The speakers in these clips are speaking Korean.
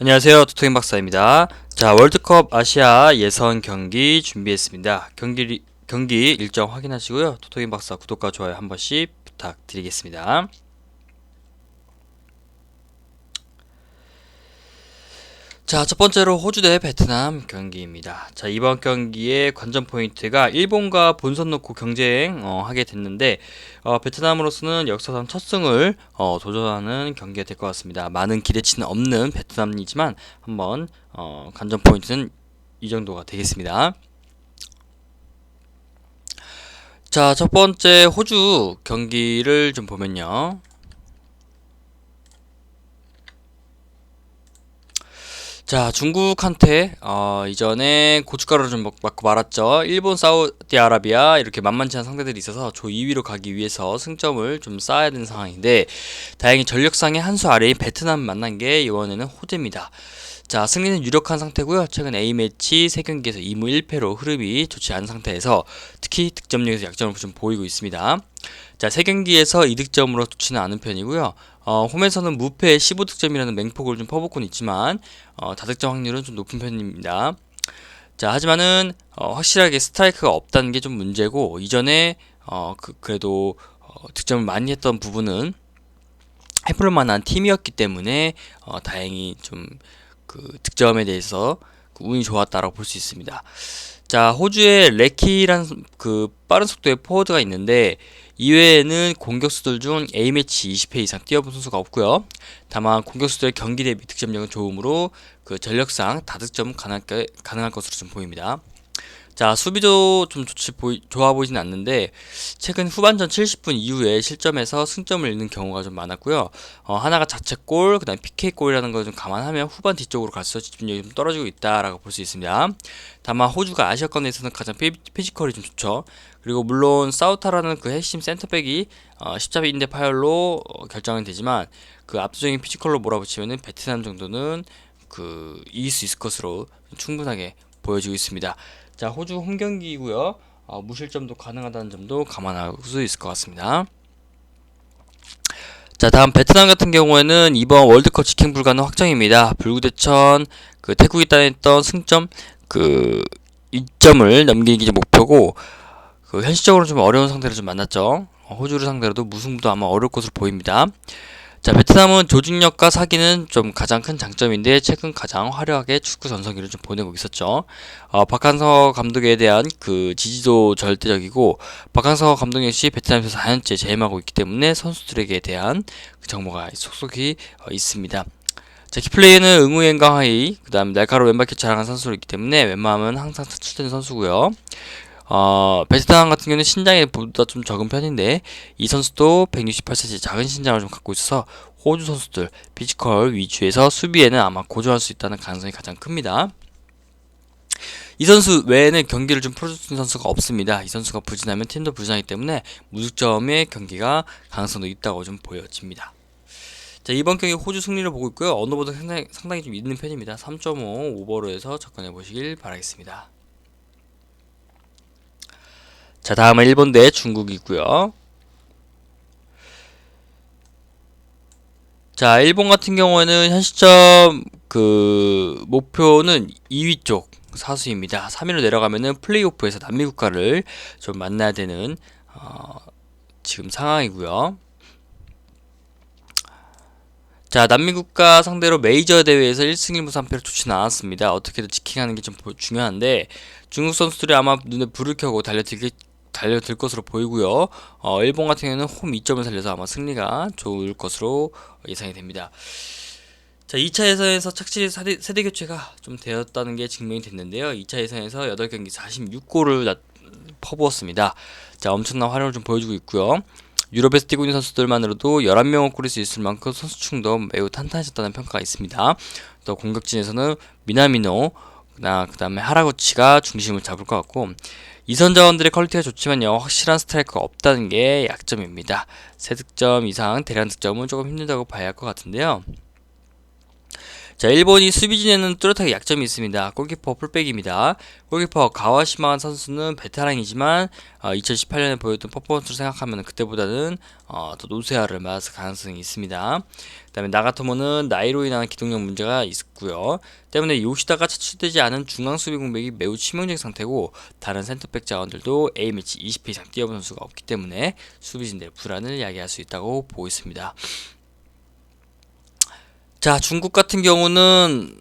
안녕하세요. 토토임 박사입니다. 자, 월드컵 아시아 예선 경기 준비했습니다. 경기 일정 확인하시고요. 토토임 박사 구독과 좋아요 한 번씩 부탁드리겠습니다. 자, 첫 번째로 호주 대 베트남 경기입니다. 자, 이번 경기의 관전 포인트가 일본과 본선 놓고 경쟁 하게 됐는데 베트남으로서는 역사상 첫 승을 도전하는 경기가 될 것 같습니다. 많은 기대치는 없는 베트남이지만 한번 관전 포인트는 이 정도가 되겠습니다. 자, 첫 번째 호주 경기를 좀 보면요. 자, 중국한테 이전에 고춧가루를 좀 맞고 말았죠. 일본, 사우디아라비아 이렇게 만만치 않은 상대들이 있어서 조 2위로 가기 위해서 승점을 좀 쌓아야 되는 상황인데 다행히 전력상의 한 수 아래인 베트남 만난 게 이번에는 호재입니다. 자, 승리는 유력한 상태고요. 최근 A매치 3경기에서 2무 1패로 흐름이 좋지 않은 상태에서 특히 득점력에서 약점을 좀 보이고 있습니다. 자, 3경기에서 2득점으로 좋지는 않은 편이고요. 홈에서는 무패 15득점이라는 맹폭을 좀 퍼붓곤 있지만 다득점 확률은 좀 높은 편입니다. 자, 하지만은 확실하게 스트라이크가 없다는 게 좀 문제고 이전에 그래도 득점을 많이 했던 부분은 해볼 만한 팀이었기 때문에 다행히 좀 그 득점에 대해서 그 운이 좋았다라고 볼 수 있습니다. 자, 호주의 레키란 그 빠른 속도의 포워드가 있는데 이외에는 공격수들 중 A매치 20회 이상 뛰어본 선수가 없고요. 다만 공격수들의 경기 대비 득점력은 좋으므로 그 전력상 다득점 가능할 것으로 좀 보입니다. 자, 수비도 좀 좋아 보이진 않는데 최근 후반전 70분 이후에 실점해서 승점을 잃는 경우가 좀 많았고요. 하나가 자책골, 그다음 PK골이라는 걸 좀 감안하면 후반 뒤쪽으로 갈수록 집중력이 좀 떨어지고 있다라고 볼 수 있습니다. 다만 호주가 아시아권에서는 가장 피지컬이 좀 좋죠. 그리고 물론 사우타라는 그 핵심 센터백이 십자인대 파열로 결정은 되지만 그 압도적인 피지컬로 몰아붙이면은 베트남 정도는 그 이길 수 있을 것으로 충분하게 보여지고 있습니다. 자, 호주 홈 경기이고요. 무실점도 가능하다는 점도 감안할 수 있을 것 같습니다. 자, 다음 베트남 같은 경우에는 이번 월드컵 직행 불가는 확정입니다. 불구대천 그 태국이 따냈던 승점 그 2점을 넘기기 목표고 그 현실적으로 좀 어려운 상대를 좀 만났죠. 호주를 상대로도 무승부도 아마 어려울 것으로 보입니다. 자, 베트남은 조직력과 사기는 좀 가장 큰 장점인데 최근 가장 화려하게 축구 전성기를 좀 보내고 있었죠. 박한서 감독에 대한 그 지지도 절대적이고 박한서 감독 역시 베트남에서 4년째 재임하고 있기 때문에 선수들에게 대한 그 정보가 속속히 있습니다. 자, 키플레이는 응우엔강하이, 그 다음 날카로운 왼발킥 자랑한 선수이기 때문에 웬만하면 항상 차출되는 선수고요. 베스트함 같은 경우는 신장이 보다 좀 적은 편인데 이 선수도 168cm 작은 신장을 좀 갖고 있어서 호주 선수들 피지컬 위주에서 수비에는 아마 고조할 수 있다는 가능성이 가장 큽니다. 이 선수 외에는 경기를 좀 풀어줄 수 있는 선수가 없습니다. 이 선수가 부진하면 팀도 부진하기 때문에 무득점의 경기가 가능성도 있다고 좀 보여집니다. 자, 이번 경기 호주 승리를 보고 있고요. 언더보다 상당히 좀 있는 편입니다. 3.5 오버로 해서 접근해 보시길 바라겠습니다. 자, 다음은 일본 대 중국이고요. 자, 일본 같은 경우에는 현 시점 그 목표는 2위 쪽 사수입니다. 3위로 내려가면은 플레이오프에서 남미 국가를 좀 만나야 되는 지금 상황이고요. 자, 남미 국가 상대로 메이저 대회에서 1승 1무 3패를 좋지는 않았습니다. 어떻게든 지킹하는 게 좀 중요한데 중국 선수들이 아마 눈에 불을 켜고 달려들 것으로 보이고요. 일본 같은 경우는 홈 2점을 살려서 아마 승리가 좋을 것으로 예상이 됩니다. 자, 2차 예선에서 착실히 세대 교체가 좀 되었다는 게 증명이 됐는데요. 2차 예선에서 8경기 46골을 퍼부었습니다. 자, 엄청난 활약을 좀 보여주고 있고요. 유럽에서 뛰고 있는 선수들만으로도 11명을 꾸릴 수 있을 만큼 선수층도 매우 탄탄해졌다는 평가가 있습니다. 또 공격진에서는 미나미노, 그 다음에 하라구치가 중심을 잡을 것 같고 이선 자원들의 퀄리티가 좋지만요 확실한 스트라이커가 없다는 게 약점입니다. 3득점 이상 대량 득점은 조금 힘들다고 봐야 할 것 같은데요. 자, 일본이 수비진에는 뚜렷하게 약점이 있습니다. 골키퍼 풀백입니다. 골키퍼 가와시마 선수는 베테랑이지만 2018년에 보였던 퍼포먼스를 생각하면 그때보다는 더 노쇠화를 맞을 가능성이 있습니다. 그다음에 나가토모는 나이로 인한 기동력 문제가 있고요. 때문에 요시다가 차출되지 않은 중앙 수비 공백이 매우 치명적인 상태고 다른 센터백 자원들도 A매치 20회 이상 뛰어본 선수가 없기 때문에 수비진들의 불안을 야기할 수 있다고 보고 있습니다. 자, 중국 같은 경우는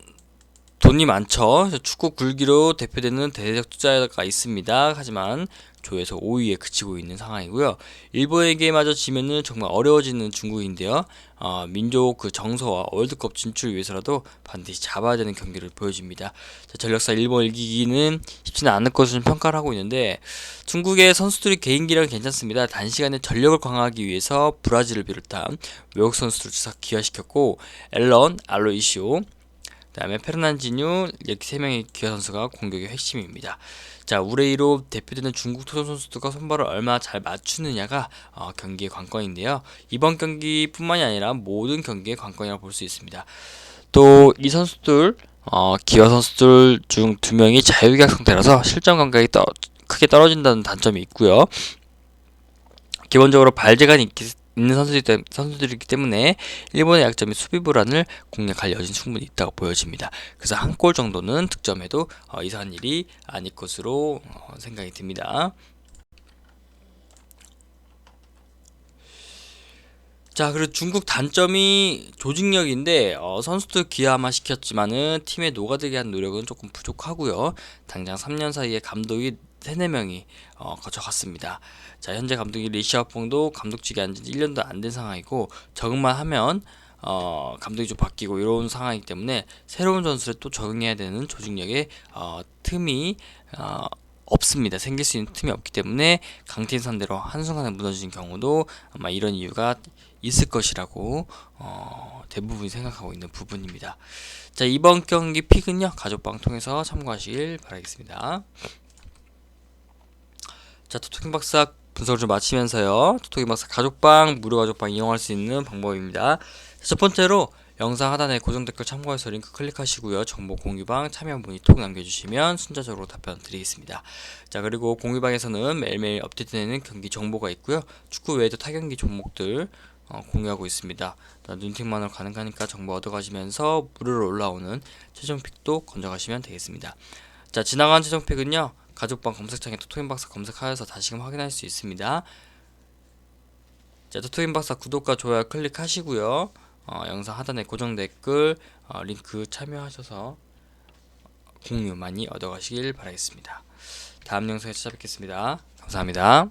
돈이 많죠. 축구 굴기로 대표되는 대대적 투자가 있습니다. 하지만 조에서 5위에 그치고 있는 상황이고요. 일본에게마저 지면은 정말 어려워지는 중국인데요. 민족 그 정서와 월드컵 진출을 위해서라도 반드시 잡아야 되는 경기를 보여줍니다. 자, 전력상 일본을 이기기는 쉽지는 않을 것으로 평가를 하고 있는데 중국의 선수들이 개인기량은 괜찮습니다. 단시간에 전력을 강화하기 위해서 브라질을 비롯한 외국 선수들을 기화시켰고 앨런, 알로이시오, 그다음에 페르난지뉴 이렇게 세 명의 기아 선수가 공격의 핵심입니다. 자, 우레이로 대표되는 중국 토종 선수들과 손발을 얼마나 잘 맞추느냐가 경기의 관건인데요. 이번 경기뿐만이 아니라 모든 경기의 관건이라고 볼 수 있습니다. 또 이 선수들 기아 선수들 중 두 명이 자유계약 상태라서 실전 감각이 크게 떨어진다는 단점이 있고요. 기본적으로 발재간이 있는 선수들이기 때문에 일본의 약점이 수비 불안을 공략할 여지는 충분히 있다고 보여집니다. 그래서 한 골 정도는 득점해도 이상한 일이 아닐 것으로 생각이 듭니다. 자, 그리고 중국 단점이 조직력인데 선수들 기아만 시켰지만은 팀에 녹아들게 한 노력은 조금 부족하고요. 당장 3년 사이에 감독이 3, 4명이 거쳐갔습니다. 자, 현재 감독이 리샤오퐁도 감독직에 앉은 지 1년도 안 된 상황이고 적응만 하면 감독이 좀 바뀌고 이런 상황이기 때문에 새로운 전술에 또 적응해야 되는 조직력의 틈이 없습니다. 생길 수 있는 틈이 없기 때문에 강팀 상대로 한순간에 무너지는 경우도 아마 이런 이유가 있을 것이라고 대부분이 생각하고 있는 부분입니다. 자, 이번 경기 픽은요 가족방 통해서 참고하시길 바라겠습니다. 자, 토토킹 박사 분석을 좀 마치면서요. 토토킹 박사 가족방 무료 가족방 이용할 수 있는 방법입니다. 첫 번째로 영상 하단에 고정 댓글 참고해서 링크 클릭하시고요. 정보 공유방 참여 문의 톡 남겨주시면 순차적으로 답변 드리겠습니다. 자, 그리고 공유방에서는 매일매일 업데이트되는 경기 정보가 있고요. 축구 외에도 타경기 종목들 공유하고 있습니다. 눈팅만으로 가능하니까 정보 얻어가시면서 무료로 올라오는 최종픽도 건져가시면 되겠습니다. 자, 지나간 최종픽은요 가족방 검색창에 토토인 박사 검색하여서 다시금 확인할 수 있습니다. 자, 토토인 박사 구독과 좋아요 클릭하시고요. 영상 하단에 고정 댓글 링크 참여하셔서 공유 많이 얻어가시길 바라겠습니다. 다음 영상에 찾아뵙겠습니다. 감사합니다.